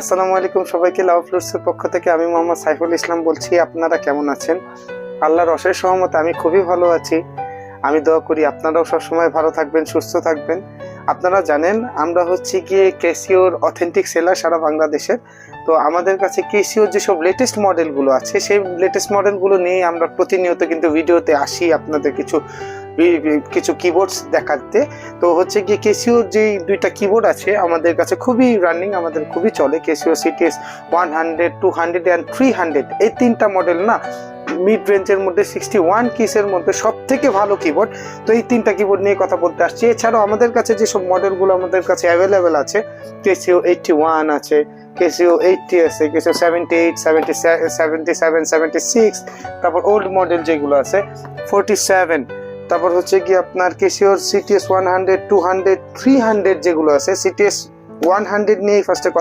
আসসালামু আলাইকুম সবাইকে। লাভ ফ্লুটসের পক্ষ থেকে আমি মোহাম্মদ সাইফুল ইসলাম বলছি। আপনারা কেমন আছেন? আল্লাহর অশেষ রহমতে আমি খুবই ভালো আছি। আমি দোয়া করি আপনারাও সবসময় ভালো থাকবেন, সুস্থ থাকবেন। আপনারা জানেন আমরা হচ্ছে গিয়ে ক্যাসিওর অথেন্টিক সেলার সারা বাংলাদেশের। তো আমাদের কাছে ক্যাসিওর যেসব লেটেস্ট মডেলগুলো আছে সেই লেটেস্ট মডেলগুলো নিয়ে আমরা প্রতিনিয়ত কিন্তু ভিডিওতে আসি আপনাদের কিছু কিবোর্ডস দেখাতে। তো হচ্ছে গিয়ে ক্যাসিওর যে দুইটা কিবোর্ড আছে আমাদের কাছে খুবই রানিং, আমাদের খুবই চলে। ক্যাসিও সিটিএস 100, 200 অ্যান্ড 300 এই তিনটা মডেল না মিড রেঞ্জের মধ্যে 61 কিসের মধ্যে সব থেকে ভালো কিবোর্ড। তো এই তিনটা কিবোর্ড নিয়ে কথা বলতে আসছি। এছাড়াও আমাদের কাছে যেসব মডেলগুলো আমাদের কাছে অ্যাভেলেবেল আছে, ক্যাসিও 81 আছে, ক্যাসিও 80 আছে, ক্যাসিও 78, 77, 76, তারপর ওল্ড মডেল যেগুলো আছে 47, তারপর হচ্ছে কি আপনার ক্যাসিওর সিটিএস 100, 200, 300 যেগুলো আছে। সিটিএস 100 নিয়েই ফার্স্টে